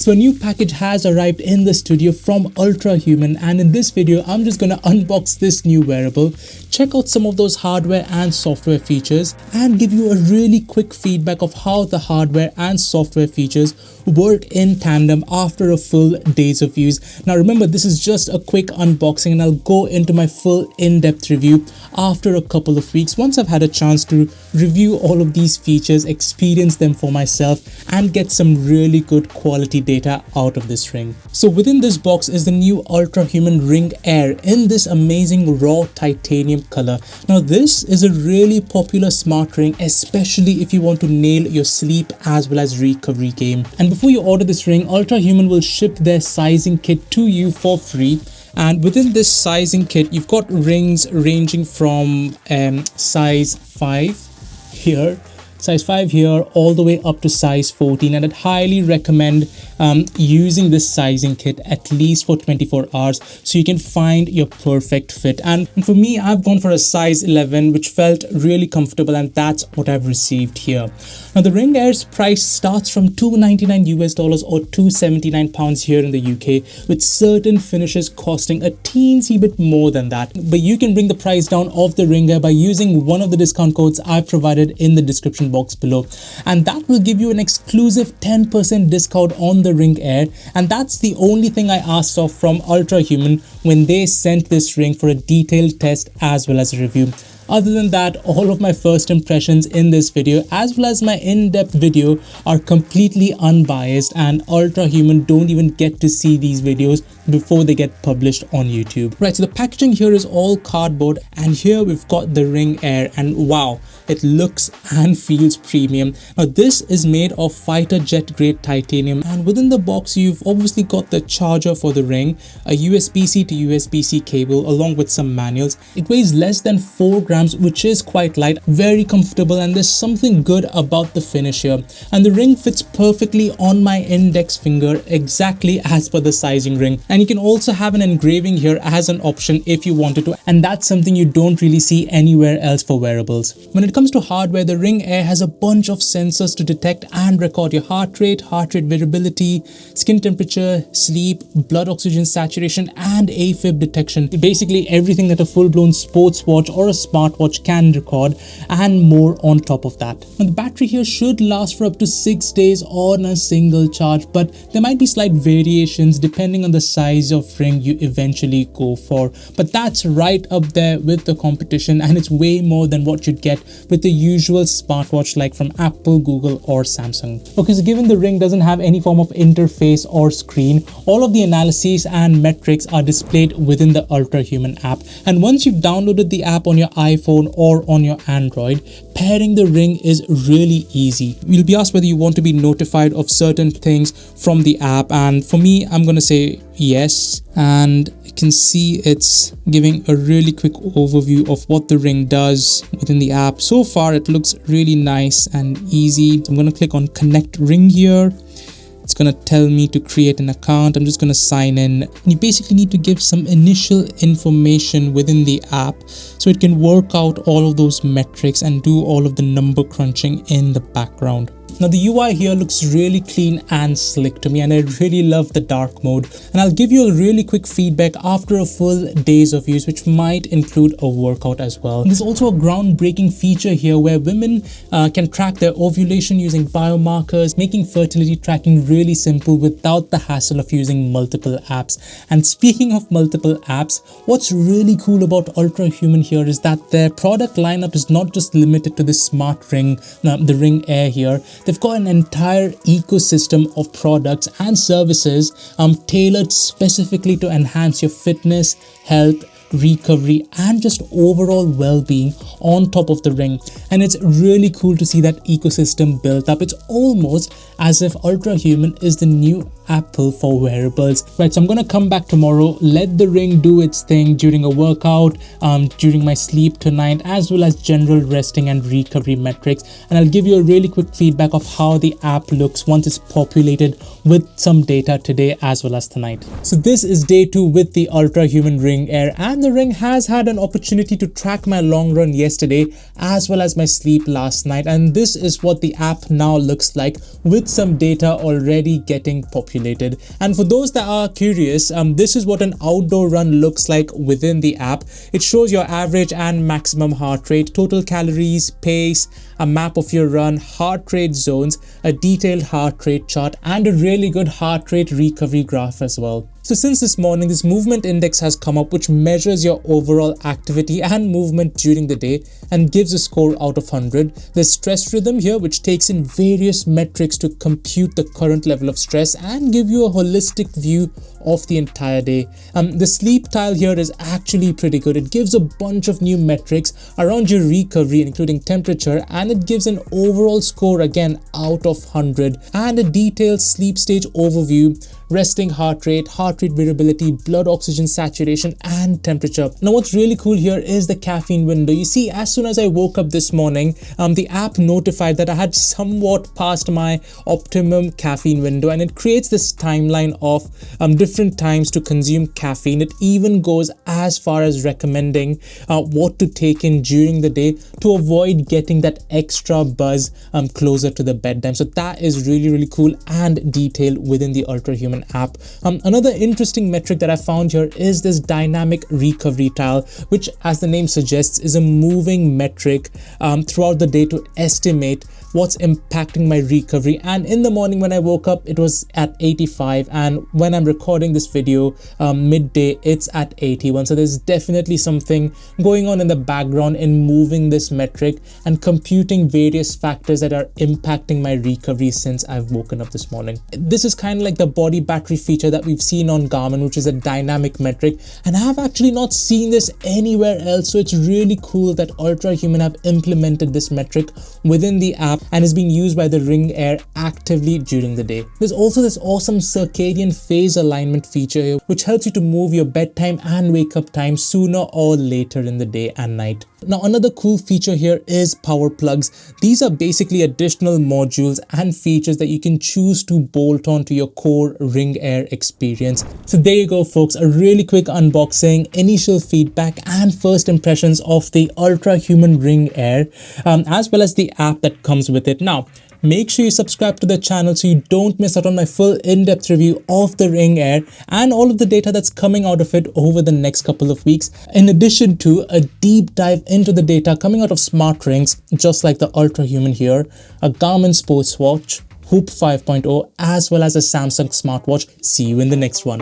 So a new package has arrived in the studio from Ultrahuman, and in this video I'm just gonna unbox this new wearable, check out some of those hardware and software features, and give you a really quick feedback of how the hardware and software features work in tandem after a full days of use. Now remember, this is just a quick unboxing and I'll go into my full in-depth review after a couple of weeks once I've had a chance to review all of these features, experience them for myself, and get some really good quality data out of this ring. So within this box is the new Ultrahuman Ring Air in this amazing raw titanium color. Now this is a really popular smart ring, especially if you want to nail your sleep as well as recovery game. And before you order this ring, Ultrahuman will ship their sizing kit to you for free. And within this sizing kit, you've got rings ranging from size 5 here all the way up to size 14, and I'd highly recommend using this sizing kit at least for 24 hours so you can find your perfect fit. And for me, I've gone for a size 11, which felt really comfortable, and that's what I've received here. Now the Ring Air's price starts from $299 US or £279 here in the UK, with certain finishes costing a teensy bit more than that. But you can bring the price down of the Ring Air by using one of the discount codes I've provided in the description box below, and that will give you an exclusive 10% discount on the Ring Air. And that's the only thing I asked of from Ultrahuman when they sent this ring for a detailed test as well as a review. Other than that, all of my first impressions in this video as well as my in-depth video are completely unbiased, and Ultrahuman don't even get to see these videos before they get published on YouTube. Right, so the packaging here is all cardboard, and here we've got the Ring Air, and wow, it looks and feels premium. Now this is made of fighter jet grade titanium, and within the box you've obviously got the charger for the ring, a USB-C to USB-C cable along with some manuals. It weighs less than 4 grams, which is quite light, very comfortable, and there's something good about the finish here. And the ring fits perfectly on my index finger, exactly as per the sizing ring. And you can also have an engraving here as an option if you wanted to, and that's something you don't really see anywhere else for wearables. When it comes to hardware, the Ring Air has a bunch of sensors to detect and record your heart rate variability, skin temperature, sleep, blood oxygen saturation, and AFib detection. Basically everything that a full-blown sports watch or a smartwatch can record, and more on top of that. Now the battery here should last for up to 6 days on a single charge, but there might be slight variations depending on the size of ring you eventually go for. But that's right up there with the competition, and it's way more than what you'd get with the usual smartwatch like from Apple, Google, or Samsung. Okay, so given the ring doesn't have any form of interface or screen, all of the analyses and metrics are displayed within the Ultrahuman app. And once you've downloaded the app on your iPhone or on your Android, pairing the ring is really easy. You'll be asked whether you want to be notified of certain things from the app, and for me, I'm gonna say yes. And you can see it's giving a really quick overview of what the ring does within the app. So far it looks really nice and easy. So I'm going to click on connect ring here. It's going to tell me to create an account. I'm just going to sign in. You basically need to give some initial information within the app so it can work out all of those metrics and do all of the number crunching in the background. Now the UI here looks really clean and slick to me, and I really love the dark mode. And I'll give you a really quick feedback after a full days of use, which might include a workout as well. And there's also a groundbreaking feature here where women can track their ovulation using biomarkers, making fertility tracking really simple without the hassle of using multiple apps. And speaking of multiple apps, what's really cool about Ultrahuman here is that their product lineup is not just limited to the smart ring, the Ring Air here. They've got an entire ecosystem of products and services tailored specifically to enhance your fitness, health, recovery, and just overall well-being on top of the ring. And it's really cool to see that ecosystem built up. It's almost as if Ultrahuman is the new Apple for wearables. Right, so I'm gonna come back tomorrow, let the ring do its thing during a workout, during my sleep tonight, as well as general resting and recovery metrics, and I'll give you a really quick feedback of how the app looks once it's populated with some data today as well as tonight. So this is day 2 with the Ultrahuman Ring Air, and and the ring has had an opportunity to track my long run yesterday as well as my sleep last night, and this is what the app now looks like with some data already getting populated. And for those that are curious, this is what an outdoor run looks like within the app. It shows your average and maximum heart rate, total calories, pace, a map of your run, heart rate zones, a detailed heart rate chart, and a really good heart rate recovery graph as well. So since this morning, this movement index has come up, which measures your overall activity and movement during the day and gives a score out of 100. There's stress rhythm here, which takes in various metrics to compute the current level of stress and give you a holistic view of the entire day. The sleep tile here is actually pretty good. It gives a bunch of new metrics around your recovery, including temperature, and it gives an overall score again out of 100 and a detailed sleep stage overview, resting heart rate variability, blood oxygen saturation, and temperature. Now what's really cool here is the caffeine window. You see, as soon as I woke up this morning, the app notified that I had somewhat passed my optimum caffeine window, and it creates this timeline of different times to consume caffeine. It even goes as far as recommending what to take in during the day to avoid getting that extra buzz closer to the bedtime. So that is really cool and detailed within the Ultrahuman app. Another interesting metric that I found here is this dynamic recovery tile, which, as the name suggests, is a moving metric throughout the day to estimate what's impacting my recovery. And in the morning when I woke up, it was at 85, and when I'm recording this video midday, it's at 81. So there's definitely something going on in the background in moving this metric and computing various factors that are impacting my recovery since I've woken up this morning. This is kind of like the body battery feature that we've seen on Garmin, which is a dynamic metric, and I have actually not seen this anywhere else. So it's really cool that Ultrahuman have implemented this metric within the app and is being used by the Ring Air actively during the day. There's also this awesome circadian phase alignment feature here, which helps you to move your bedtime and wake up time sooner or later in the day and night. Now another cool feature here is power plugs. These are basically additional modules and features that you can choose to bolt on to your core Ring Air experience. So there you go folks, a really quick unboxing, initial feedback and first impressions of the Ultrahuman Ring Air, as well as the app that comes with it. Now make sure you subscribe to the channel so you don't miss out on my full in-depth review of the Ring Air and all of the data that's coming out of it over the next couple of weeks, in addition to a deep dive into the data coming out of smart rings just like the Ultrahuman here, a Garmin sports watch, Hoop 5.0, as well as a Samsung smartwatch. See you in the next one.